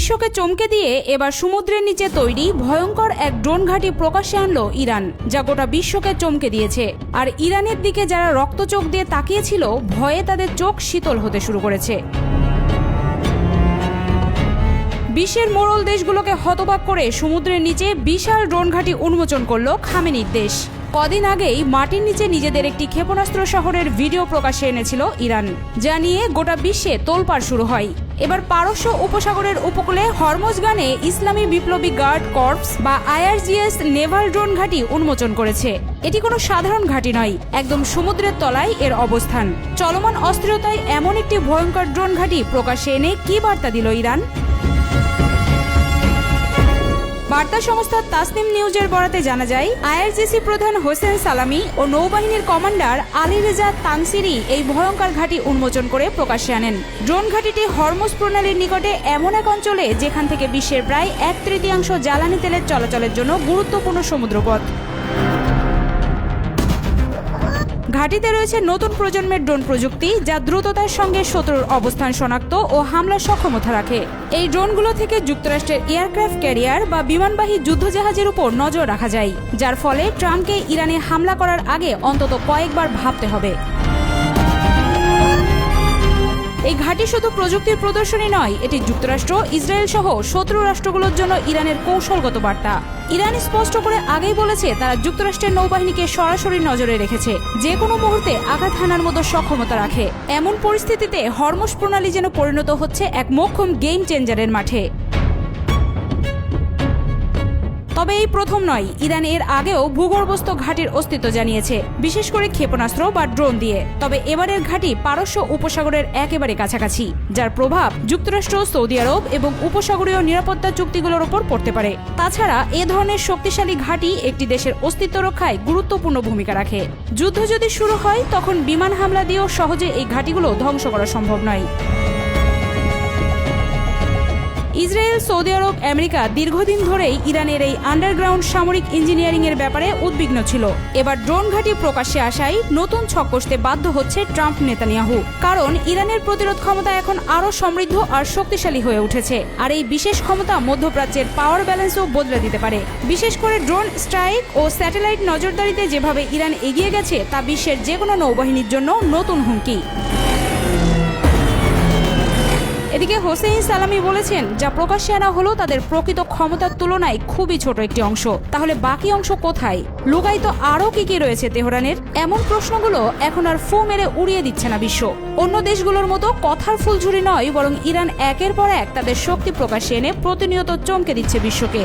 বিশ্বকে চমকে দিয়ে এবার সমুদ্রের নিচে তৈরি ভয়ঙ্কর এক ড্রোন ঘাঁটি প্রকাশ্যে আনলো ইরান, যা গোটা বিশ্বকে চমকে দিয়েছে। আর ইরানের দিকে যারা রক্তচোখ দিয়ে তাকিয়েছিল, ভয়ে তাদের চোখ শীতল হতে শুরু করেছে। বিশ্বের মোড়ল দেশগুলোকে হতবাক করে সমুদ্রের নিচে বিশাল ড্রোন ঘাঁটি উন্মোচন করল খামেনির দেশ। কদিন আগেই মাটির নিচে নিজেদের একটি ক্ষেপণাস্ত্র শহরের ভিডিও প্রকাশ্যে এনেছিল ইরান, যা নিয়ে গোটা বিশ্বে তোলপাড় শুরু হয়। এবার পারস্য উপসাগরের উপকূলে হরমোজগানে ইসলামী বিপ্লবী গার্ড কর্পস বা IRGC নেভাল ড্রোন ঘাঁটি উন্মোচন করেছে। এটি কোনো সাধারণ ঘাঁটি নয়, একদম সমুদ্রের তলায় এর অবস্থান। চলমান অস্থিরতায় এমন একটি ভয়ঙ্কর ড্রোন ঘাঁটি প্রকাশ্যে এনে কি বার্তা দিল ইরান? বার্তা সংস্থা তাসনিম নিউজের বরাতে জানা যায়, IRGC প্রধান হোসেন সালামি ও নৌবাহিনীর কমান্ডার আলী রেজা তানসিরি এই ভয়ঙ্কর ঘাঁটি উন্মোচন করে প্রকাশ্যে আনেন। ড্রোন ঘাঁটিটি হরমুজ প্রণালীর নিকটে এমন এক অঞ্চলে যেখান থেকে বিশ্বের প্রায় 1/3 জ্বালানি তেলের চলাচলের জন্য গুরুত্বপূর্ণ সমুদ্রপথ। ঘাঁটিতে রয়েছে নতুন প্রজন্মের ড্রোন প্রযুক্তি, যা দ্রুততার সঙ্গে শত্রুর অবস্থান শনাক্ত ও হামলার সক্ষমতা রাখে। এই ড্রোনগুলো থেকে যুক্তরাষ্ট্রের এয়ারক্রাফট ক্যারিয়ার বা বিমানবাহী যুদ্ধজাহাজের উপর নজর রাখা যায়, যার ফলে ট্রাম্পকে ইরানে হামলা করার আগে অন্তত কয়েকবার ভাবতে হবে। এই ঘাঁটি শুধু প্রযুক্তির প্রদর্শনী নয়, এটি যুক্তরাষ্ট্র, ইসরায়েল সহ শত্রু রাষ্ট্রগুলোর জন্য ইরানের কৌশলগত বার্তা। ইরান স্পষ্ট করে আগেই বলেছে তারা যুক্তরাষ্ট্রের নৌবাহিনীকে সরাসরি নজরে রেখেছে, যে কোনো মুহূর্তে আঘাত হানার মতো সক্ষমতা রাখে। এমন পরিস্থিতিতে হরমুজ প্রণালী যেন পরিণত হচ্ছে এক মোক্ষম গেম চেঞ্জারের মাঠে। তবে এই প্রথম নয়, ইরান এর আগেও ভূগর্ভস্থ ঘাঁটির অস্তিত্ব জানিয়েছে, বিশেষ করে ক্ষেপণাস্ত্র বা ড্রোন দিয়ে। তবে এবারের ঘাঁটি পারস্য উপসাগরের একেবারে কাছাকাছি, যার প্রভাব যুক্তরাষ্ট্র, সৌদি আরব এবং উপসাগরীয় নিরাপত্তা চুক্তিগুলোর উপর পড়তে পারে। তাছাড়া এ ধরনের শক্তিশালী ঘাঁটি একটি দেশের অস্তিত্ব রক্ষায় গুরুত্বপূর্ণ ভূমিকা রাখে। যুদ্ধ যদি শুরু হয়, তখন বিমান হামলা দিয়েও সহজে এই ঘাঁটিগুলো ধ্বংস করা সম্ভব নয়। ইসরায়েল, সৌদি আরব, আমেরিকা দীর্ঘদিন ধরেই ইরানের এই আন্ডারগ্রাউন্ড সামরিক ইঞ্জিনিয়ারিং এর ব্যাপারে উদ্বিগ্ন ছিল। এবার ড্রোন ঘাঁটি প্রকাশ্যে আসায় নতুন ছক কষতে বাধ্য হচ্ছে ট্রাম্প নেতানিয়াহু। কারণ ইরানের প্রতিরোধ ক্ষমতা এখন আরও সমৃদ্ধ আর শক্তিশালী হয়ে উঠেছে, আর এই বিশেষ ক্ষমতা মধ্যপ্রাচ্যের পাওয়ার ব্যালেন্সও বদলে দিতে পারে। বিশেষ করে ড্রোন স্ট্রাইক ও স্যাটেলাইট নজরদারিতে যেভাবে ইরান এগিয়ে গেছে, তা বিশ্বের যে কোনো নৌবাহিনীর জন্য নতুন হুমকি। এদিকে হোসেন সালামি বলেছেন, যা প্রকাশ্যে আনা হলো তাদের প্রকৃত ক্ষমতার তুলনায় খুবই ছোট একটি অংশ। তাহলে বাকি অংশ কোথায়? লুকাই তো আরও কি রয়েছে তেহরানের? এমন প্রশ্নগুলো এখন আর ফু মেরে উড়িয়ে দিচ্ছে না বিশ্ব। অন্য দেশগুলোর মতো কথার ফুলঝুরি নয়, বরং ইরান একের পর এক তাদের শক্তি প্রকাশ্যে এনে প্রতিনিয়ত চমকে দিচ্ছে বিশ্বকে।